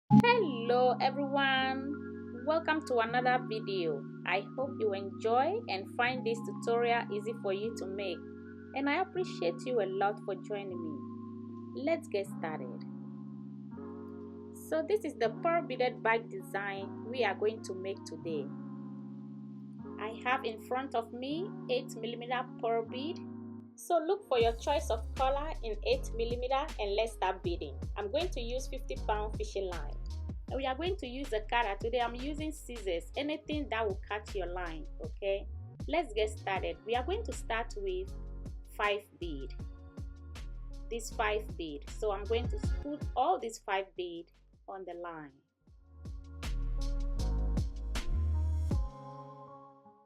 Hello everyone, welcome to another video. I hope you enjoy and find this tutorial easy for you to make, and I appreciate you a lot for joining me. Let's get started. So this is the pearl beaded bag design we are going to make today. I have in front of me 8mm pearl bead. So look for your choice of color in 8mm and let's start beading. I'm going to use 50-pound fishing line. And we are going to use a cutter. Today I'm using scissors, anything that will cut your line. Okay, let's get started. We are going to start with 5 bead. This 5 bead. So I'm going to put all these 5 bead on the line.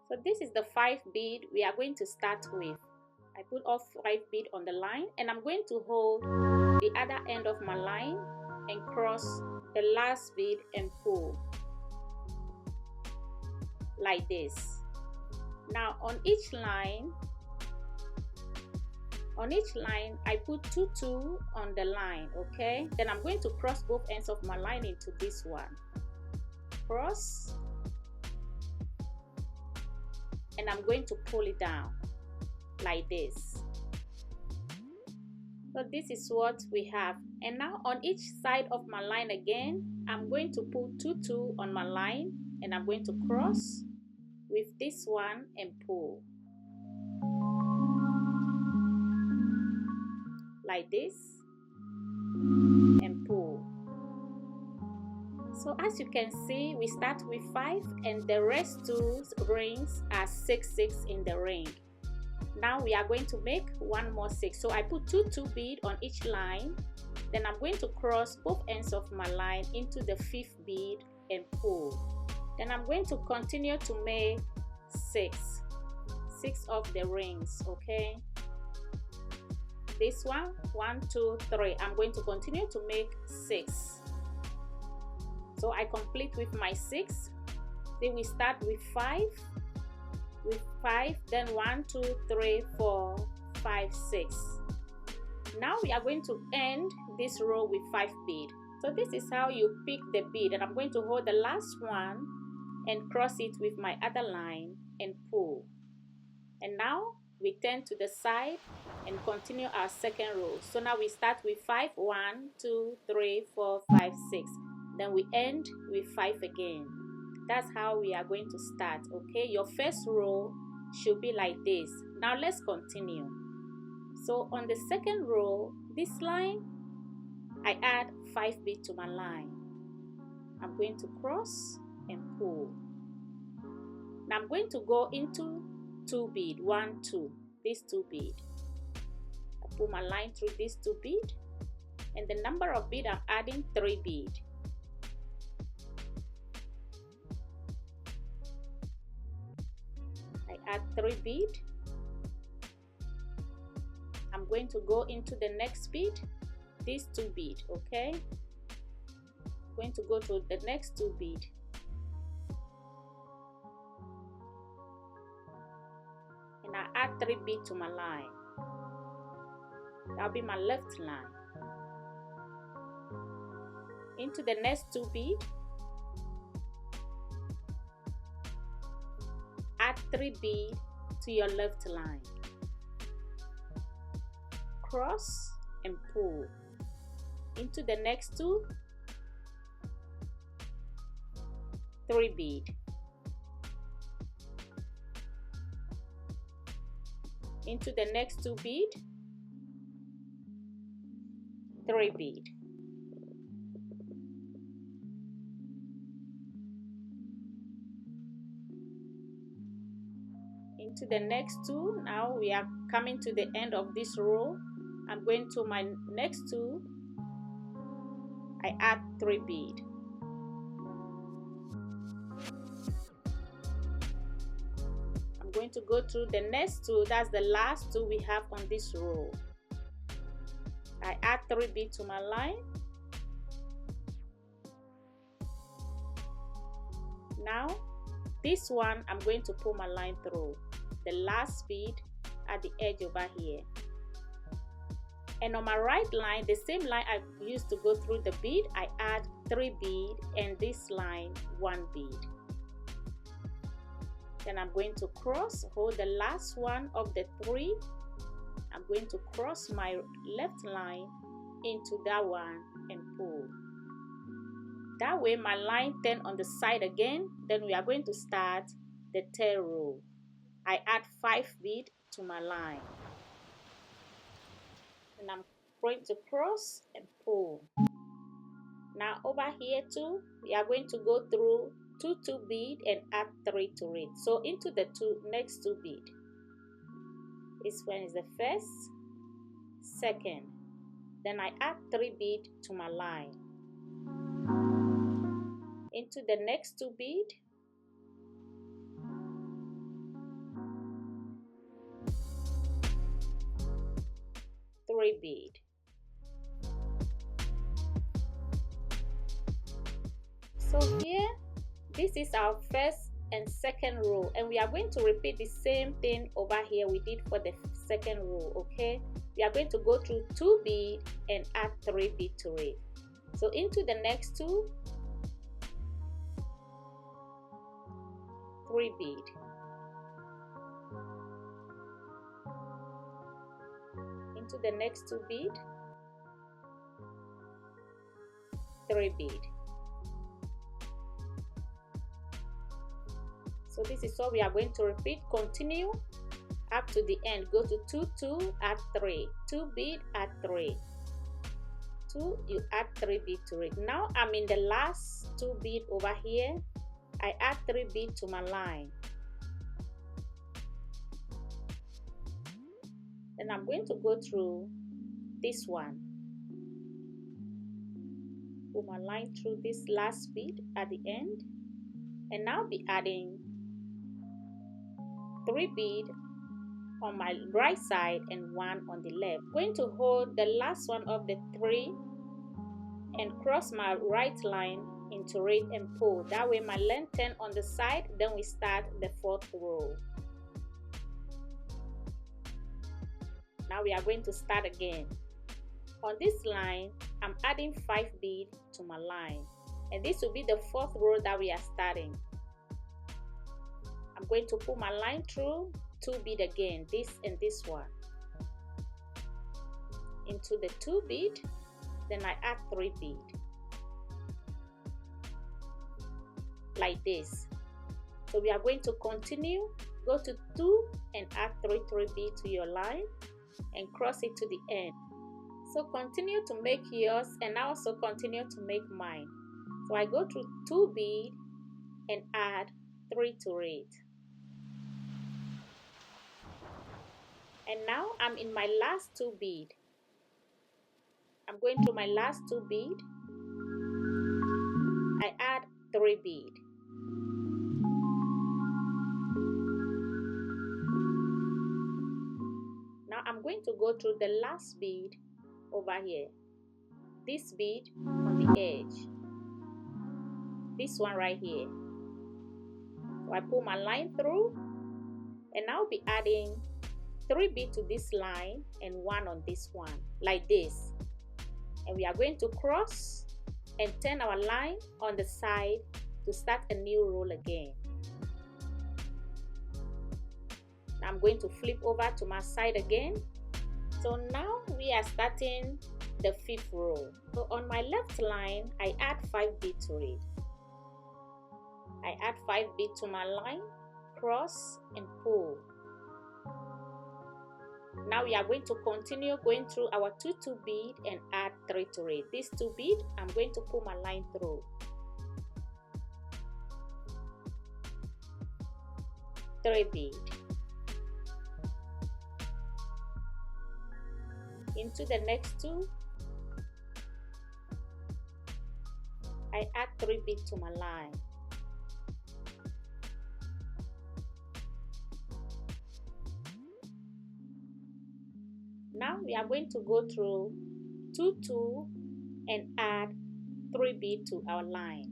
So this is the 5 bead we are going to start with. I put all 5 bead on the line and I'm going to hold the other end of my line and cross the last bead and pull like this. Now on each line I put 2 on the line. Okay, then I'm going to cross both ends of my line into this one, cross, and I'm going to pull it down like this. So this is what we have. And now on each side of my line again, I'm going to put 2 on my line and I'm going to cross with this one and pull like this and pull. So as you can see, we start with 5 and the rest 2 rings are 6 in the ring. Now we are going to make one more 6. So I put 2 bead on each line, then I'm going to cross both ends of my line into the 5th bead and pull. Then I'm going to continue to make 6 of the rings. Okay, this one, 1 2 3, I'm going to continue to make 6. So I complete with my 6. Then we start with 5, then 1 2 3 4 5 6. Now we are going to end this row with 5 bead. So this is how you pick the bead, and I'm going to hold the last one and cross it with my other line and pull. And now we turn to the side and continue our second row. So now we start with 5, 1 2 3 4 5 6, then we end with 5 again. That's how we are going to start. Okay, your first row should be like this. Now let's continue. So on the second row, this line, I add 5 bead to my line. I'm going to cross and pull. Now I'm going to go into 2 bead, 1 2, this 2 bead. I pull my line through this 2 bead, and the number of bead I'm adding 3 bead. Add 3 bead. I'm going to go into the next bead, this 2 bead. Okay, I'm going to go to the next 2 bead, and I add 3 bead to my line. That'll be my left line. Into the next 2 bead, add 3 bead to your left line, cross and pull. Into the next 2, 3 bead. Into the next 2 bead, 3 bead. Into the next 2. Now we are coming to the end of this row. I'm going to my next 2. I add 3 bead. I'm going to go through the next 2. That's the last 2 we have on this row. I add 3 bead to my line. Now this one I'm going to pull my line through the last bead at the edge over here. And on my right line, the same line I used to go through the bead, I add 3 bead, and this line 1 bead. Then I'm going to cross, hold the last one of the 3. I'm going to cross my left line into that one and pull. That way my line turn on the side again. Then we are going to start the 3rd row. I add 5 bead to my line. And I'm going to cross and pull. Now over here too, we are going to go through 2 bead and add 3 to it. So into the next 2 bead. This one is the 1st, 2nd. Then I add 3 bead to my line. Into the next 2 bead. Three bead. So here, this is our 1st and 2nd row, and we are going to repeat the same thing over here we did for the 2nd row. Okay, we are going to go through 2 bead and add 3 bead to it. So into the next 2, 3 bead. Into the next 2 bead, 3 bead. So this is what we are going to repeat. Continue up to the end. Go to 2, 2, add 3. 2 bead, add 3. 2, you add 3 bead to it. Now I'm in the last 2 bead over here. I add 3 bead to my line. Then I'm going to go through this one. Put my line through this last bead at the end. And now be adding 3 bead on my right side and 1 on the left. I'm going to hold the last one of the 3 and cross my right line into it and pull. That way my length turn on the side. Then we start the 4th row. Now we are going to start again. On this line, I'm adding 5 bead to my line, and this will be the 4th row that we are starting. I'm going to pull my line through 2 bead again, this and this one, into the 2 bead. Then I add 3 bead like this. So we are going to continue. Go to 2 and add 3 bead to your line and cross it to the end. So continue to make yours, and I also continue to make mine. So I go through 2 bead and add 3 to it. And now I'm in my last 2 bead. I'm going through my last 2 bead. I add 3 bead. Now I'm going to go through the last bead over here. This bead on the edge. This one right here. So I pull my line through, and I'll be adding 3 bead to this line and 1 on this one, like this. And we are going to cross and turn our line on the side to start a new roll again. Now I'm going to flip over to my side again. So now we are starting the 5th row. So on my left line, I add 5 bead to it. I add 5 bead to my line, cross and pull. Now we are going to continue going through our 2 bead and add 3 to it. This 2 bead, I'm going to pull my line through. 3 bead. Into the next 2, I add 3 bead to my line. Now we are going to go through 2 and add 3 bead to our line.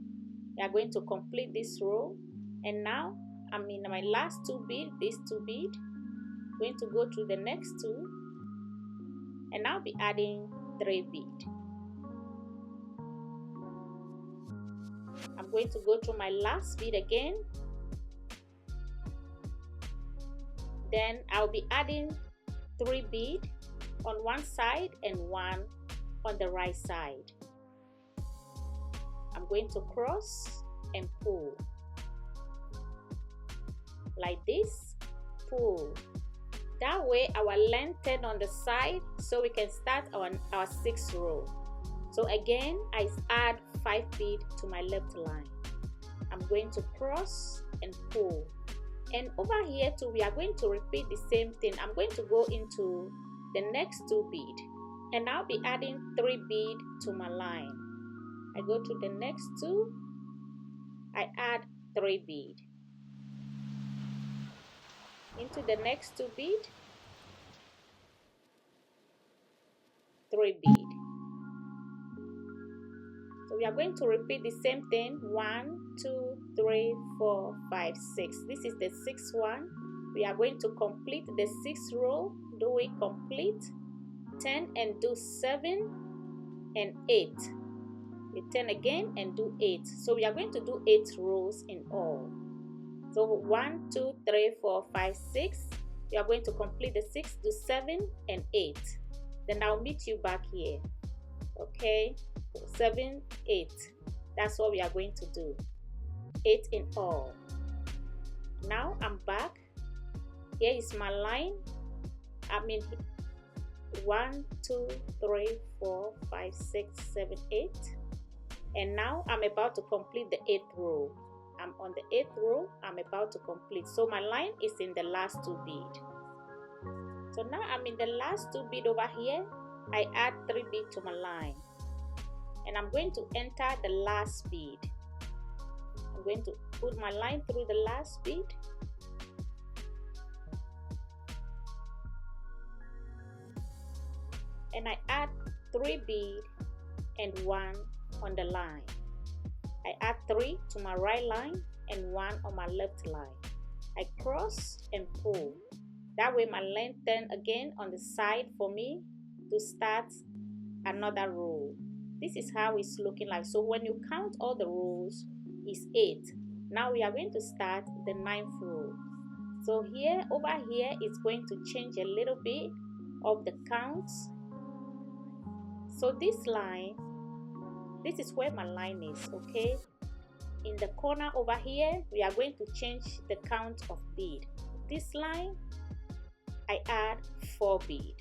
We are going to complete this row, and now I'm in my last 2 bead, this 2 bead. I'm going to go through the next 2 and I'll be adding 3 beads. I'm going to go through my last bead again. Then I'll be adding 3 beads on one side and 1 on the right side. I'm going to cross and pull like this. Pull. That way our lengthen on the side, so we can start on our 6th row. So again, I add 5 beads to my left line. I'm going to cross and pull. And over here too, we are going to repeat the same thing. I'm going to go into the next 2 beads, and I'll be adding 3 beads to my line. I go to the next 2, I add 3 beads. Into the next 2 beads, 3 beads. So we are going to repeat the same thing. 1, 2, 3, 4, 5, 6. This is the 6th one. We are going to complete the 6th row. Do it complete. 10 and do 7 and 8. You turn again and do 8. So we are going to do 8 rows in all. So 1, 2, 3, 4, 5, 6. We are going to complete the 6, do 7 and 8. Then I'll meet you back here. Okay, 7, 8. That's what we are going to do. 8 in all. Now I'm back. Here is my line. I mean 1, 2, 3, 4, 5, 6, 7, 8. And now I'm about to complete the 8th row. I'm on the 8th row. I'm about to complete. So my line is in the last 2 beads. So now I'm in the last 2 beads over here. I add 3 beads to my line. And I'm going to enter the last bead. I'm going to put my line through the last bead. And I add 3 beads and 1 on the line. I add 3 to my right line and 1 on my left line. I cross and pull. That way my lengthen again on the side for me to start another row. This is how it's looking like. So when you count all the rows, it's 8. Now we are going to start the 9th row. So here, over here, it's going to change a little bit of the counts. So this line, this is where my line is, okay? In the corner over here, we are going to change the count of bead. This line, I add 4 bead.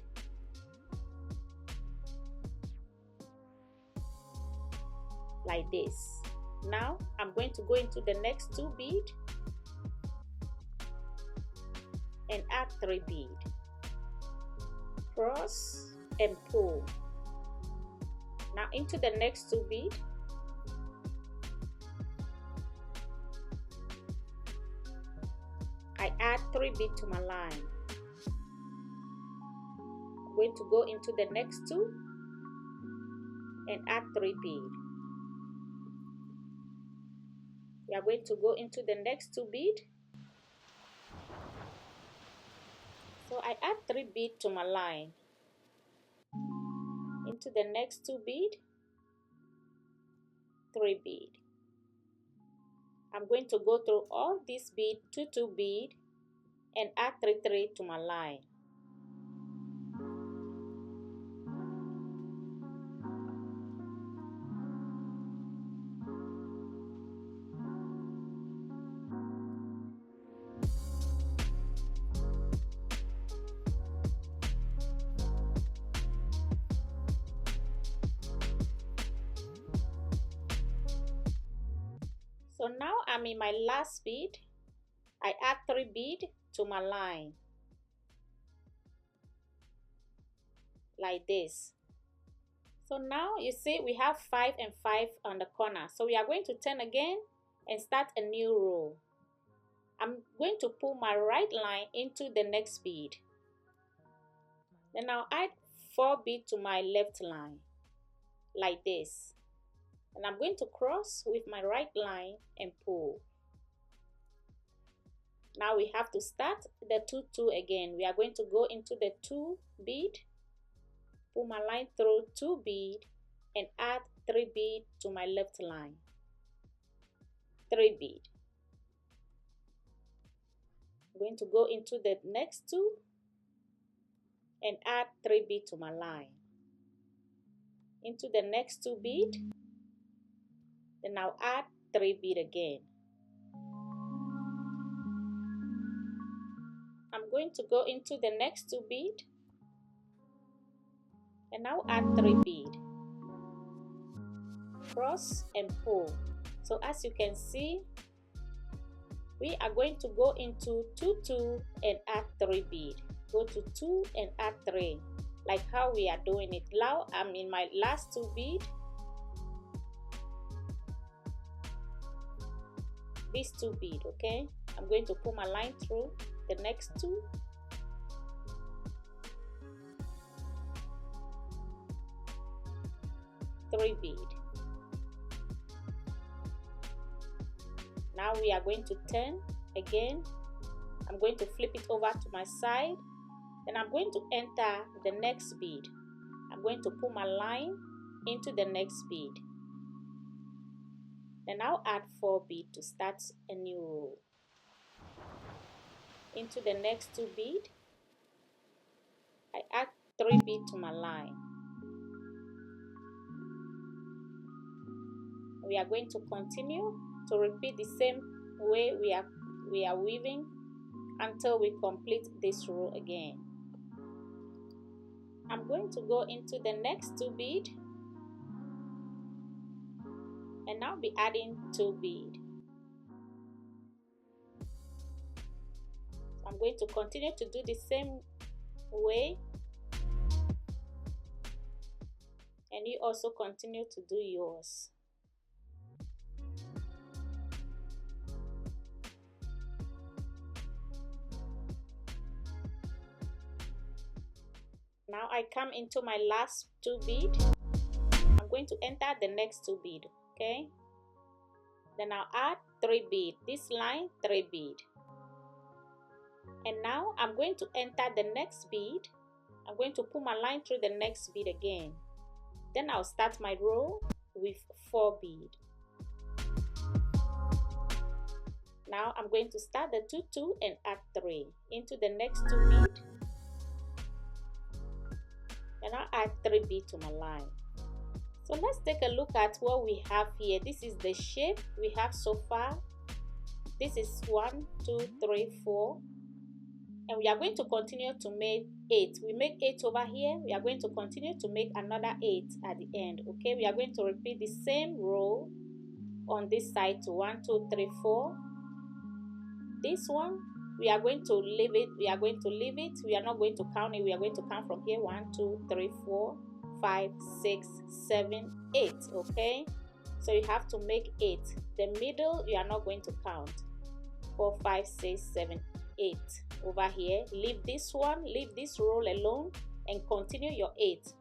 Like this. Now I'm going to go into the next 2 bead and add 3 bead. Cross and pull. Now into the next 2 bead. I add 3 bead to my line. I'm going to go into the next 2 and add 3 bead. We are going to go into the next 2 bead. So I add 3 bead to my line. Into the next 2 bead, 3 bead. I'm going to go through all these bead, 2 bead, and add 3 to my line. So now I'm in my last bead. I add 3 bead to my line. Like this. So now you see we have 5 and 5 on the corner. So we are going to turn again and start a new row. I'm going to pull my right line into the next bead. Then I'll add 4 bead to my left line. Like this. And I'm going to cross with my right line and pull. Now we have to start the 2 2 again. We are going to go into the 2 bead pull my line through 2 bead and add 3 bead to my left line. 3 bead. I'm going to go into the next 2 and add 3 bead to my line. Into the next 2 bead, then I'll add 3 bead again. I'm going to go into the next 2 bead and now add 3 bead, cross and pull. So as you can see, we are going to go into 2 2 and add 3 bead, go to 2 and add 3, like how we are doing it now. I'm in my last 2 bead, these 2 bead. Okay, I'm going to pull my line through the next 2, three bead. Now we are going to turn again. I'm going to flip it over to my side, then I'm going to enter the next bead. I'm going to pull my line into the next bead, then I'll add 4 bead to start a new row. Into the next 2 bead, I add 3 bead to my line. We are going to continue to repeat the same way we are weaving until we complete this row again. I'm going to go into the next 2 bead and now be adding 2 bead. I'm going to continue to do the same way, and you also continue to do yours. Now I come into my last 2 bead. I'm going to enter the next 2 bead. Okay, then I'll add 3 bead, this line 3 bead, and now I'm going to enter the next bead. I'm going to pull my line through the next bead again, then I'll start my row with 4 bead. Now I'm going to start the 2 2 and add 3 into the next 2 bead, and I'll add 3 bead to my line. So let's take a look at what we have here. This is the shape we have so far. This is 1 2 3 4, and we are going to continue to make 8. We make 8 over here. We are going to continue to make another 8 at the end. Okay, we are going to repeat the same row on this side to 1 2 3 4. This one we are going to leave it. We are going to leave it. We are not going to count it. We are going to count from here: 1 2 3 4 5 6 7 8. Okay, so you have to make 8. The middle you are not going to count. 4 5 6 7 8 over here. Leave this one, leave this row alone, and continue your 8.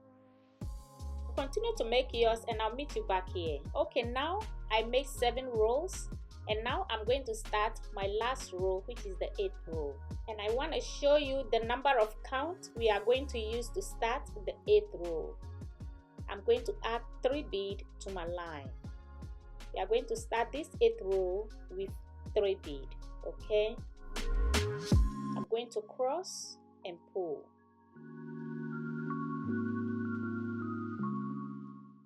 Continue to make yours, and I'll meet you back here. Okay, now I make 7 rows, and now I'm going to start my last row, which is the 8th row, and I want to show you the number of count we are going to use to start the 8th row. I'm going to add 3 bead to my line. We are going to start this 8th row with 3 bead. Okay, I'm going to cross and pull.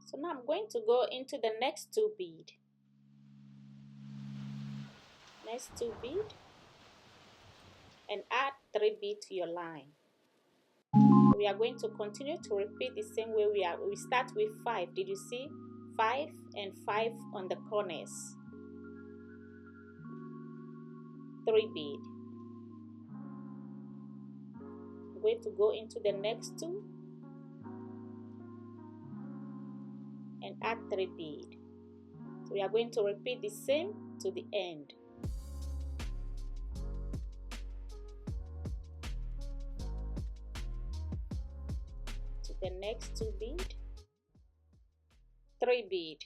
So now I'm going to go into the next 2 bead. Next 2 bead, and add 3 bead to your line. We are going to continue to repeat the same way we start with 5. Did you see? 5 and 5 on the corners. 3 bead. I'm going to go into the next 2 and add 3 bead. So we are going to repeat the same to the end. To the next 2 bead, 3 bead.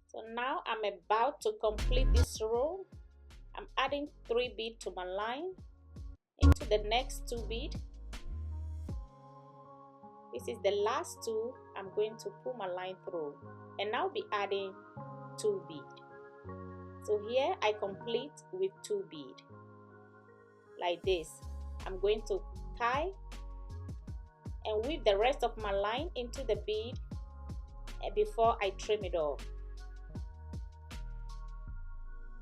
So now I'm about to complete this row. I'm adding 3 bead to my line. Into the next 2 bead. This is the last 2. I'm going to pull my line through and now be adding 2 bead. So here I complete with 2 bead like this. I'm going to tie and weave the rest of my line into the bead before I trim it off.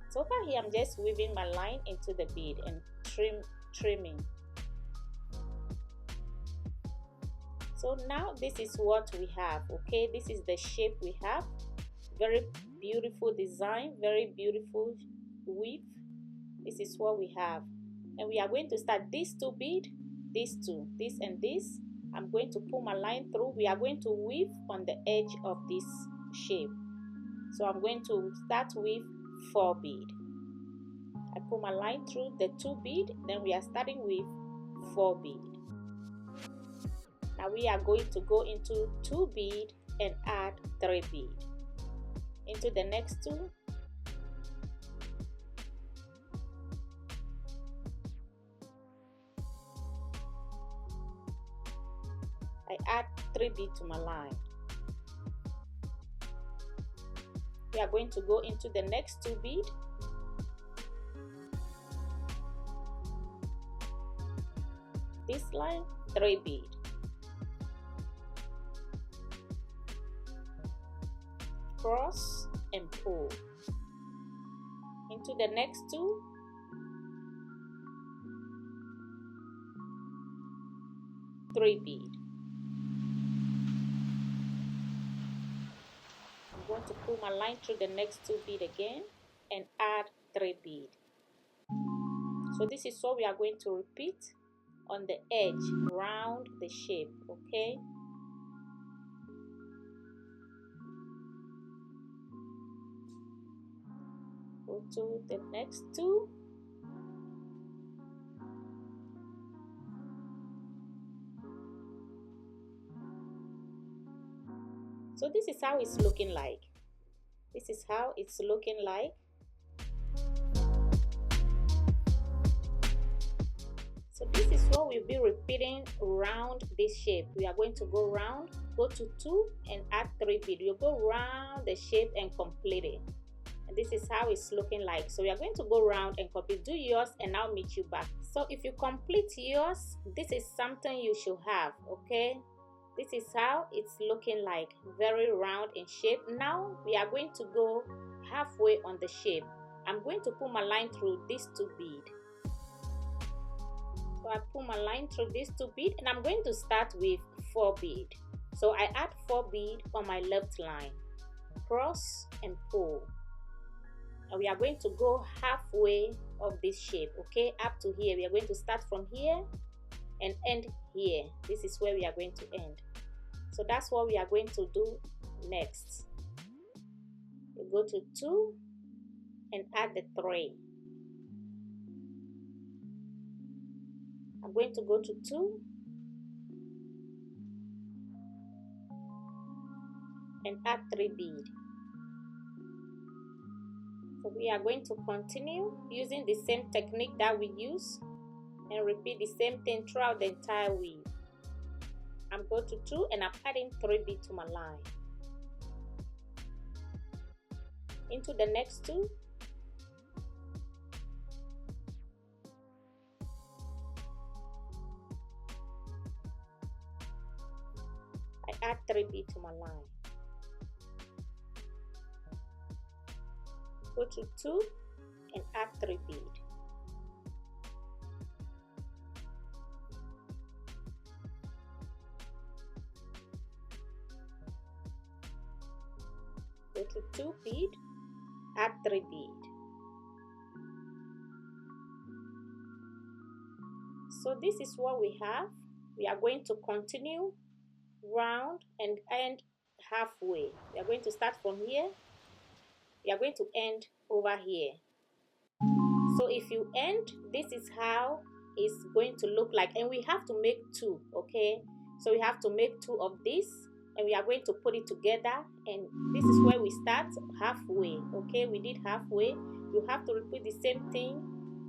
So over here I'm just weaving my line into the bead and trimming. So now this is what we have. Okay, this is the shape we have. Very beautiful design, very beautiful weave. This is what we have, and we are going to start these 2 bead, these 2, this and this. I'm going to pull my line through. We are going to weave on the edge of this shape. So I'm going to start with 4 bead. I pull my line through the 2 bead, then we are starting with 4 bead. Now we are going to go into 2 bead and add 3 bead into the next 2. I add 3 bead to my line. We are going to go into the next 2 bead. This line, 3 bead. Cross and pull into the next 2. 3 bead. I'm going to pull my line through the next 2 bead again and add 3 bead. So this is what we are going to repeat on the edge round the shape. Okay, go to the next 2. So this is how it's looking like. This is how it's looking like. So this is what we'll be repeating around this shape. We are going to go round, go to 2 and add 3 bead. You go round the shape and complete it. And this is how it's looking like. So we are going to go round and complete. Do yours and I'll meet you back. So if you complete yours, this is something you should have. Okay, this is how it's looking like, very round in shape. Now we are going to go halfway on the shape. I'm going to pull my line through these 2 bead. So I pull my line through these 2 bead and I'm going to start with 4 bead. So I add 4 bead on my left line, cross and pull. And we are going to go halfway of this shape. Okay, up to here. We are going to start from here and end here. This is where we are going to end. So that's what we are going to do next. We go to 2 and add the 3. I'm going to go to 2 and add 3 bead. So we are going to continue using the same technique that we use and repeat the same thing throughout the entire weave. I'm going to 2 and I'm adding 3 bead to my line. Into the next 2. I add 3 bead to my line. Go to 2 and add 3 bead. Go to 2 bead, add 3 bead. So this is what we have. We are going to continue round and end halfway. We are going to start from here. We are going to end over here. So if you end, this is how it's going to look like, and we have to make 2. Okay, so we have to make 2 of this and we are going to put it together, and this is where we start halfway. Okay, we did halfway. You have to repeat the same thing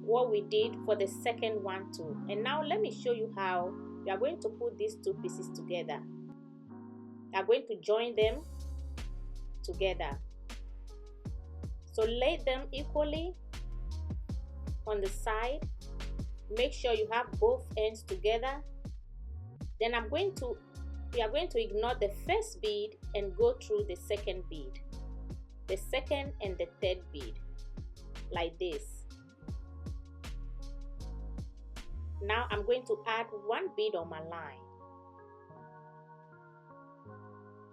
what we did for the second one too. And now let me show you how we are going to put these two pieces together. We are going to join them together. So lay them equally on the side. Make sure you have both ends together. Then we are going to ignore the first bead and go through the second bead, the second and the third bead, like this. Now I'm going to add one bead on my line,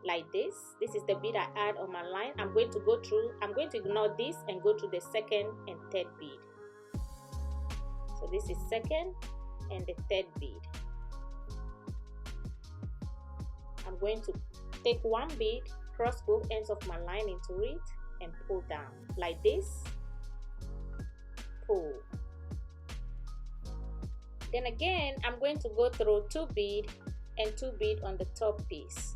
like this. This is the bead I add on my line. I'm going to ignore this and go through the second and third bead. So this is second and the third bead. I'm going to take one bead, cross both ends of my line into it, and pull down like this. Pull. Then again, I'm going to go through two bead and two bead on the top piece.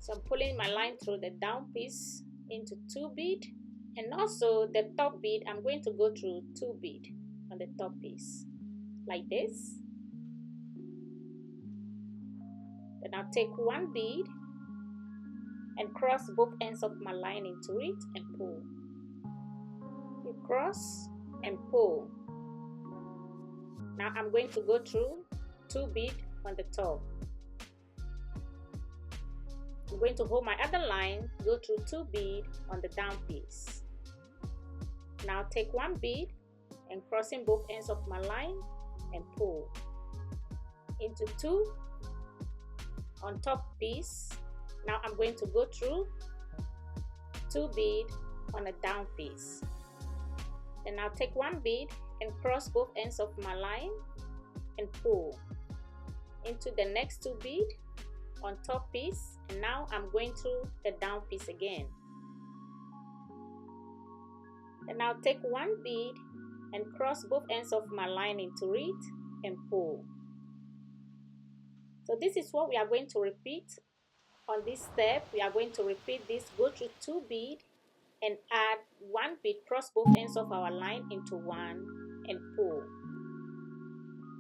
So I'm pulling my line through the down piece into two bead, and also the top bead, I'm going to go through two bead on the top piece, like this. Then I'll take one bead and cross both ends of my line into it and pull. You cross and pull. Now I'm going to go through two bead on the top. I'm going to hold my other line, go through two bead on the down piece. Now take one bead and crossing both ends of my line and pull into two on top piece. Now I'm going to go through two bead on a down piece. Then I'll take one bead and cross both ends of my line and pull into the next two bead on top piece, and now I'm going through the down piece again. Then I'll take one bead and cross both ends of my line into it and pull. So this is what we are going to repeat on this step. We are going to repeat this, go through two bead and add one bead, cross both ends of our line into one and pull.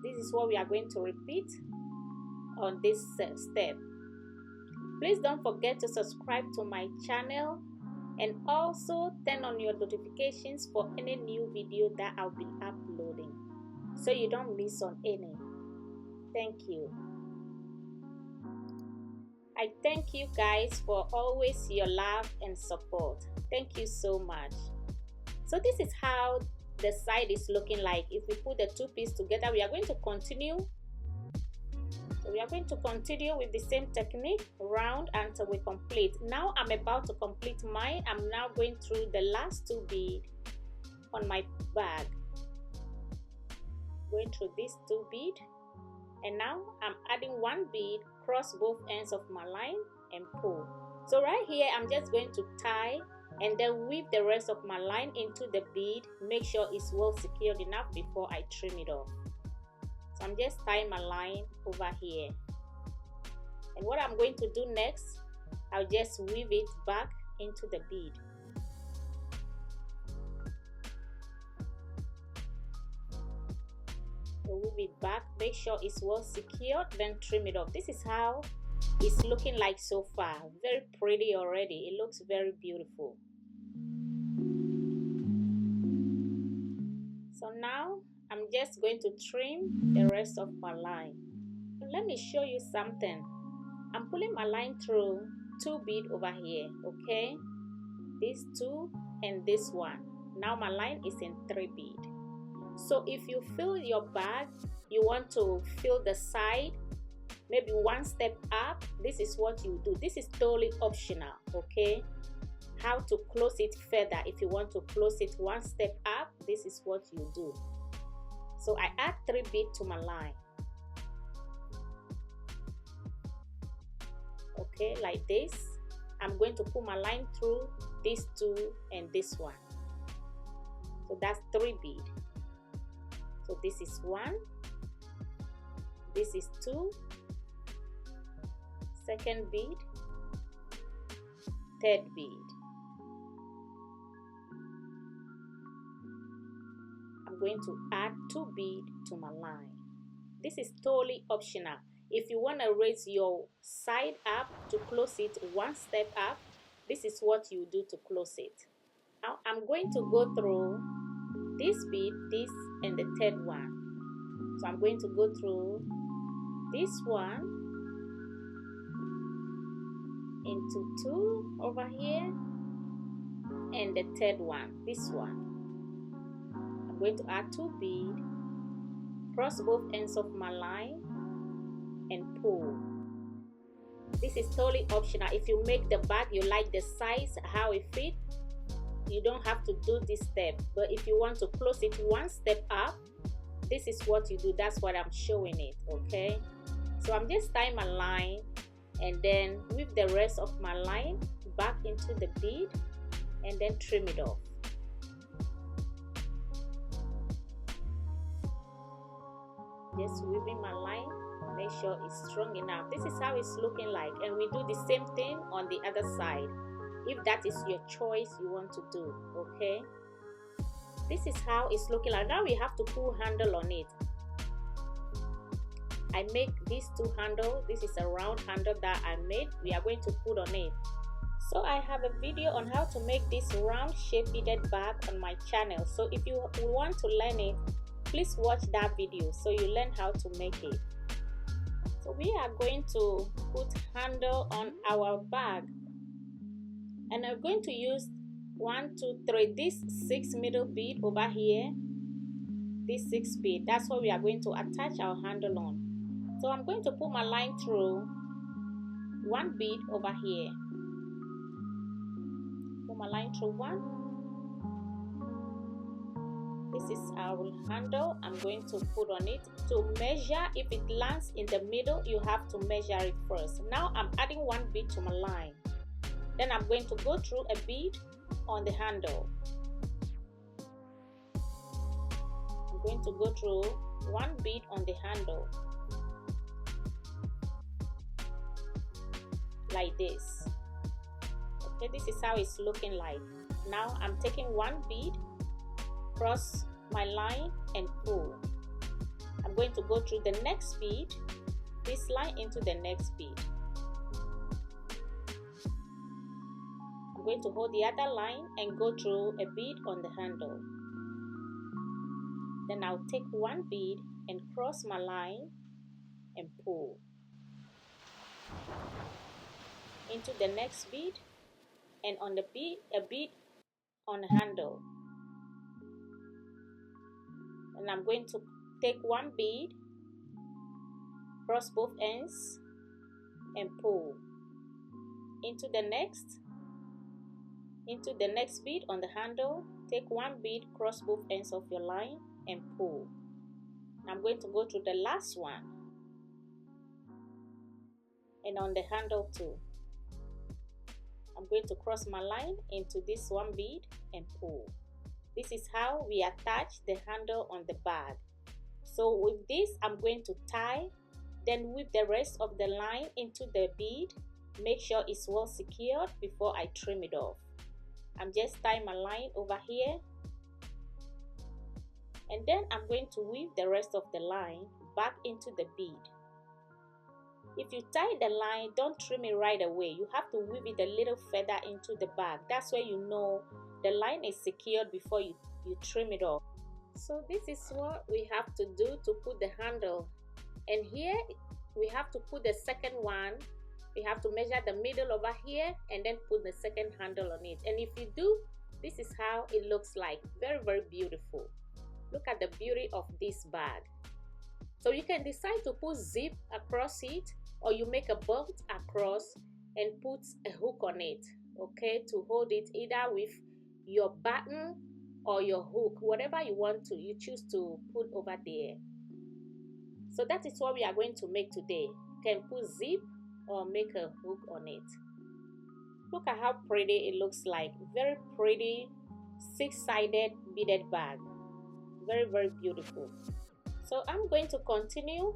This is what we are going to repeat on this step. Please don't forget to subscribe to my channel and also turn on your notifications for any new video that I'll be uploading, so you don't miss on any. Thank you. I thank you guys for always your love and support. Thank you so much. So this is how the side is looking like. If we put the two pieces together, we are going to continue. So we are going to continue with the same technique round until we complete. Now I'm about to complete mine. I'm now going through the last two beads on my bag. Going through these two beads, and now I'm adding one bead, cross both ends of my line and pull. So right here I'm just going to tie and then weave the rest of my line into the bead. Make sure it's well secured enough before I trim it off. So I'm just tying my line over here, and what I'm going to do next, I'll just weave it back into the bead. So weave it back, make sure it's well secured, then trim it off. This is how it's looking like so far. Very pretty already. It looks very beautiful. So now I'm just going to trim the rest of my line. Let me show you something. I'm pulling my line through two bead over here, okay? These two and this one. Now my line is in three bead. So if you fill your bag, you want to fill the side, maybe one step up, this is what you do. This is totally optional, okay? How to close it further, if you want to close it one step up, this is what you do. So I add three bead to my line, okay, like this. I'm going to pull my line through these two and this one. So that's three bead. So this is one, this is two, second bead, third bead. I'm going to add 2 beads to my line. This is totally optional. If you want to raise your side up to close it 1 step up, this is what you do to close it. Now I'm going to go through this bead, this, and the third one. So I'm going to go through this one into 2 over here, and the third one, this one. I'm going to add 2 beads, cross both ends of my line, and pull. This is totally optional. If you make the bag, you like the size, how it fits, you don't have to do this step. But if you want to close it 1 step up, this is what you do. That's what I'm showing it. Okay, so I'm just tying my line and then weave the rest of my line back into the bead and then trim it off. Just weaving my line, make sure it's strong enough. This is how it's looking like, and we do the same thing on the other side if that is your choice you want to do. Okay, this is how it's looking like. Now we have to pull handle on it. I make these 2 handles. This is a round handle that I made. We are going to put on it. So I have a video on how to make this round shape beaded bag on my channel. So if you want to learn it, please watch that video so you learn how to make it. So we are going to put handle on our bag, and I'm going to use 1, 2, 3 this 6 middle bead over here, this 6 bead. That's what we are going to attach our handle on. So I'm going to put my line through 1 bead over here. Put my line through 1. This is our handle. I'm going to put on it. To measure, if it lands in the middle, you have to measure it first. Now I'm adding 1 bead to my line. Then I'm going to go through a bead on the handle. I'm going to go through 1 bead on the handle, like this. Okay, this is how it's looking like. Now I'm taking 1 bead, cross my line, and pull. I'm going to go through the next bead, this line into the next bead. I'm going to hold the other line and go through a bead on the handle. Then I'll take 1 bead and cross my line and pull into the next bead, and on the bead, a bead on the handle. And I'm going to take 1 bead, cross both ends, and pull into the next bead on the handle. Take 1 bead, cross both ends of your line, and pull. I'm going to go to the last one, and on the handle too. I'm going to cross my line into this 1 bead and pull. This is how we attach the handle on the bag. So with this, I'm going to tie, then weave the rest of the line into the bead. Make sure it's well secured before I trim it off. I'm just tying my line over here, and then I'm going to weave the rest of the line back into the bead. If you tie the line, don't trim it right away. You have to weave it a little further into the bag. That's where you know the line is secured before you trim it off. So this is what we have to do to put the handle. And here we have to put the second one. We have to measure the middle over here and then put the second handle on it. And if you do, this is how it looks like. Very, very beautiful. Look at the beauty of this bag. So you can decide to put zip across it, or you make a belt across and put a hook on it, okay, to hold it either with your button or your hook, whatever you want to, you choose to put over there. So that is what we are going to make today. You can put zip or make a hook on it. Look at how pretty it looks like. Very pretty 6-sided beaded bag. Very, very beautiful. So I'm going to continue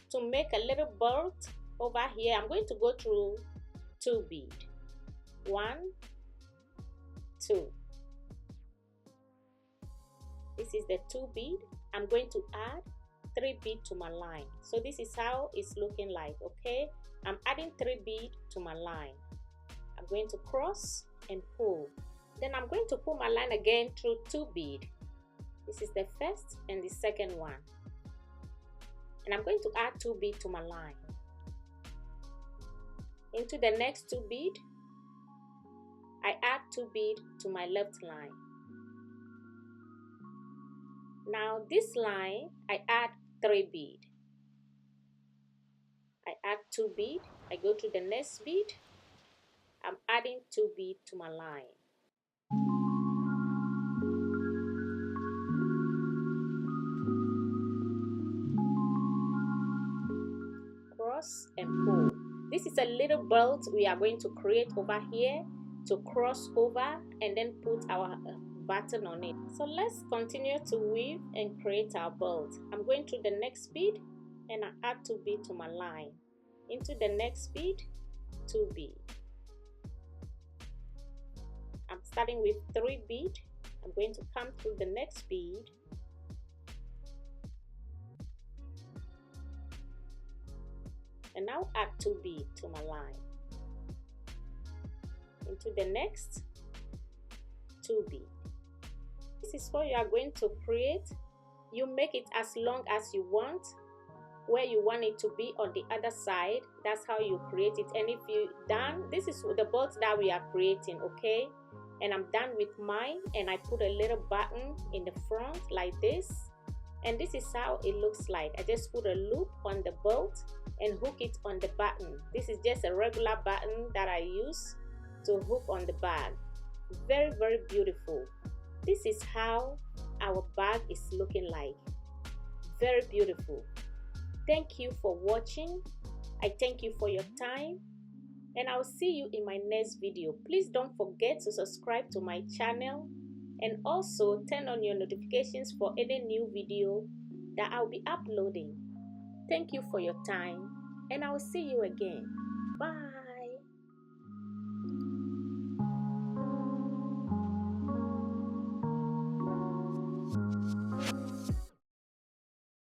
to make a little belt over here. I'm going to go through 2 beads. 1, 2. This is the 2 bead. I'm going to add 3 bead to my line. So this is how it's looking like, okay? I'm adding 3 bead to my line. I'm going to cross and pull. Then I'm going to pull my line again through 2 bead. This is the first and the second one. And I'm going to add 2 bead to my line. Into the next 2 bead, I add 2 bead to my left line. Now this line, I add 3 bead. I add 2 bead, I go to the next bead, I'm adding 2 bead to my line. Cross and pull. This is a little belt we are going to create over here to cross over and then put our button on it. So let's continue to weave and create our belt. I'm going to the next bead and I add 2 bead to my line. Into the next bead, 2 bead. I'm starting with 3 bead. I'm going to come through the next bead. And now add 2 bead to my line. Into the next 2 bead. This is what you are going to create. You make it as long as you want, where you want it to be on the other side. That's how you create it. And if you're done, this is the belt that we are creating, okay? And I'm done with mine, and I put a little button in the front like this. And this is how it looks like. I just put a loop on the belt and hook it on the button. This is just a regular button that I use to hook on the bag. Very, very beautiful. This is how our bag is looking like. Very beautiful. Thank you for watching. I thank you for your time, and I'll see you in my next video. Please don't forget to subscribe to my channel and also turn on your notifications for any new video that I'll be uploading. Thank you for your time, and I'll see you again. Bye.